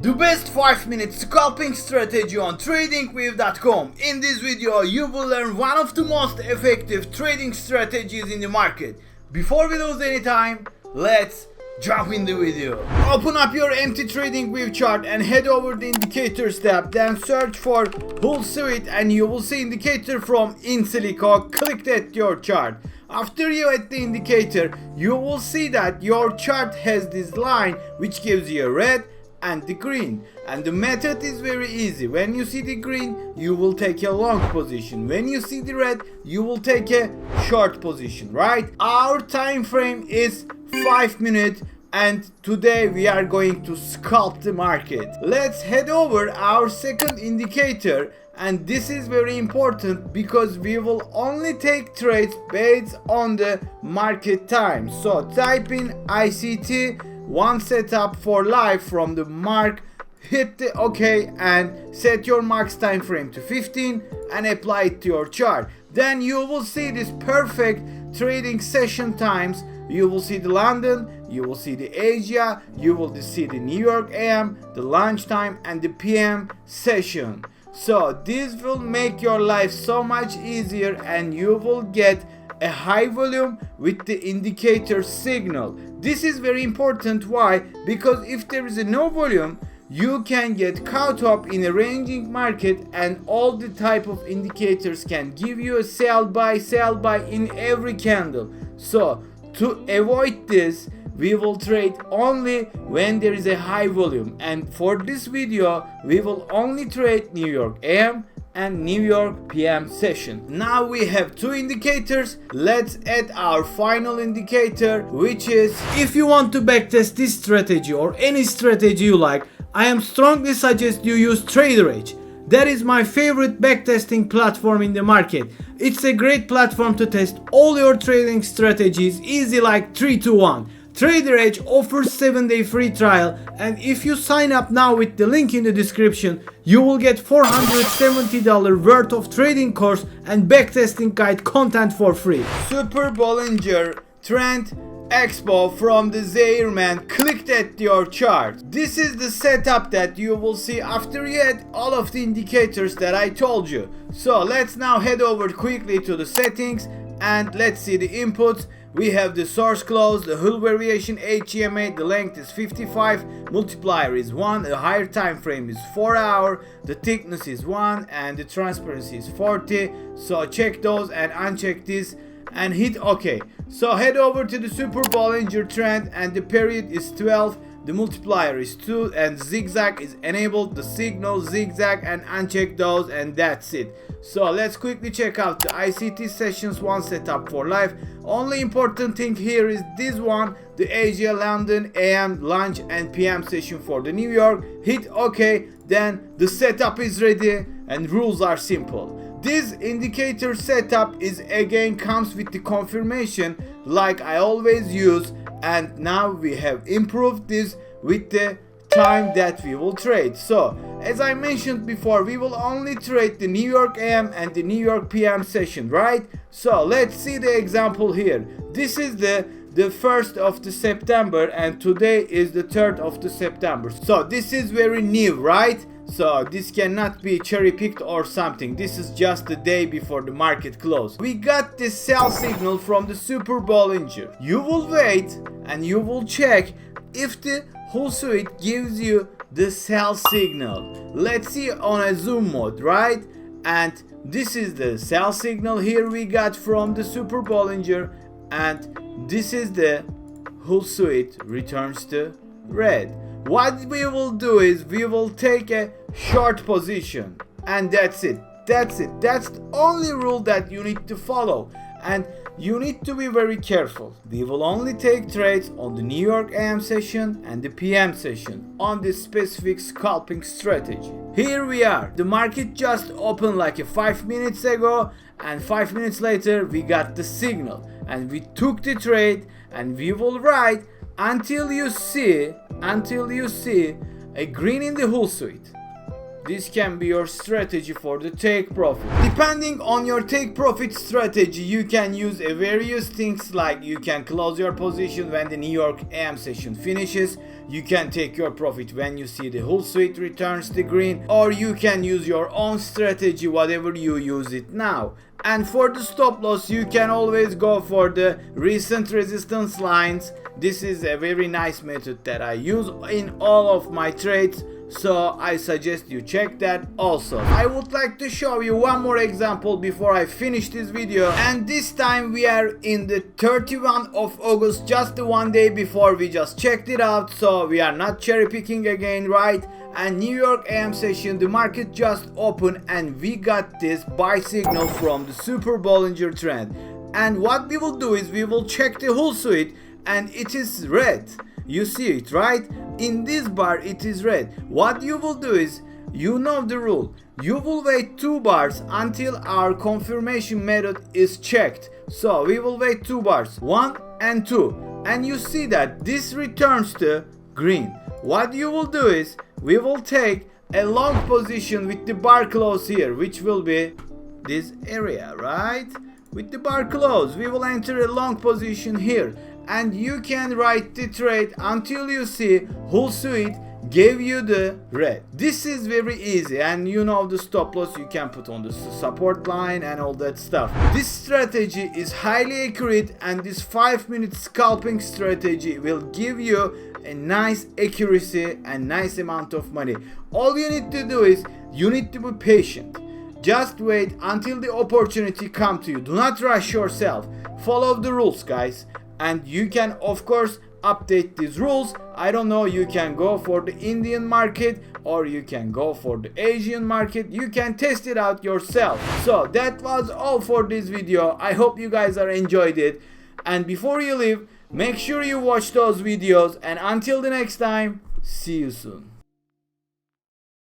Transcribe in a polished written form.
The best 5-minute scalping strategy on tradingwave.com. In this video, you will learn one of the most effective trading strategies in the market. Before we lose any time, let's jump in the video. Open up your empty TradingWave chart and head over the indicators tab. Then search for whole suite and you will see indicator from in silico. Click that your chart. After you hit the indicator, you will see that your chart has this line which gives you a red and the green, and the method is very easy. When you see the green, you will take a long position. When you see the red, you will take a short position, right? Our time frame is 5 minutes and today we are going to scalp the market. Let's head over our second indicator, and this is very important because we will only take trades based on the market time. So type in ICT one setup for live from the mark, hit the OK and set your max time frame to 15 and apply it to your chart. Then you will see this perfect trading session times. You will see the London, you will see the Asia, you will see the New York AM, the lunchtime and the PM session. So this will make your life so much easier and you will get a high volume with the indicator signal. This is very important. Why? Because if there is no volume, you can get caught up in a ranging market and all the type of indicators can give you a sell buy in every candle. So to avoid this, we will trade only when there is a high volume, and for this video we will only trade New York AM and New York PM session. Now we have two indicators. Let's add our final indicator, which is, if you want to backtest this strategy or any strategy you like, I am strongly suggest you use TraderEdge. That is my favorite backtesting platform in the market. It's a great platform to test all your trading strategies easy like 3 to 1. TraderEdge offers 7-day free trial, and if you sign up now with the link in the description, you will get $470 worth of trading course and backtesting guide content for free. Super Bollinger Trend Expo from the Zairman. Click that your chart. This is the setup that you will see after you add all of the indicators that I told you. So let's now head over quickly to the settings and let's see the inputs. We have the source close, the hull variation HEMA, the length is 55, multiplier is 1, the higher time frame is 4 hours, the thickness is 1 and the transparency is 40. So check those and uncheck this and hit OK. So head over to the Super Bollinger Trend and the period is 12, the multiplier is 2 and zigzag is enabled, the signal zigzag, and uncheck those, and that's it. So let's quickly check out the ICT sessions one setup for live. Only important thing here is this one, the Asia, London, AM, lunch and PM session for the New York. Hit OK, then the setup is ready and rules are simple. This indicator setup is again comes with the confirmation like I always use, and now we have improved this with the time that we will trade. So as I mentioned before, we will only trade the New York AM and the New York PM session, right? So let's see the example here. This is the 1st of the September and today is the 3rd of the September. So this is very new, right? So this cannot be cherry picked or something. This is just the day before the market close. We got this sell signal from the Super Bollinger. You will wait and you will check if the whole suite gives you the sell signal. Let's see on a zoom mode, right? And this is the sell signal here we got from the Super Bollinger, and this is the whole suite returns to red. What we will do is we will take a short position, and that's it. That's the only rule that you need to follow, and you need to be very careful. We will only take trades on the New York AM session and the PM session on this specific scalping strategy. Here we are. The market just opened like 5 minutes ago, and 5 minutes later we got the signal and we took the trade, and we will ride until you see a green in the whole suite. this can be your strategy for the take profit. Depending on your take profit strategy, you can use various things, like you can close your position when the New York AM session finishes, you can take your profit when you see the whole suite returns the green, or you can use your own strategy, whatever you use it now. And for the stop loss, you can always go for the recent resistance lines. This is a very nice method that I use in all of my trades, so I suggest you check that also. I would like to show you one more example before I finish this video, and this time we are in the 31st of August, just the one day before. We just checked it out, so we are not cherry picking again, right? And New York AM session, the market just opened and we got this buy signal from the Super Bollinger Trend. And what we will do is we will check the whole suite, and it is red. You see it, right? In this bar it is red. What you will do is, you know the rule, you will wait 2 bars until our confirmation method is checked. So we will wait 2 bars, 1 and 2, and you see that this returns to green. What you will do is, we will take a long position with the bar close here, which will be this area, right? With the bar close, we will enter a long position here, and you can write the trade until you see whole suite gave you the red. This is very easy, and you know the stop loss you can put on the support line and all that stuff. This strategy is highly accurate, and this 5-minute scalping strategy will give you a nice accuracy and nice amount of money. All you need to do is, you need to be patient. Just wait until the opportunity come to you. Do not rush yourself. Follow the rules, guys. And you can of course update these rules. I don't know, you can go for the Indian market or you can go for the Asian market. You can test it out yourself. So that was all for this video. I hope you guys are enjoyed it. And before you leave, make sure you watch those videos, and until the next time, see you soon.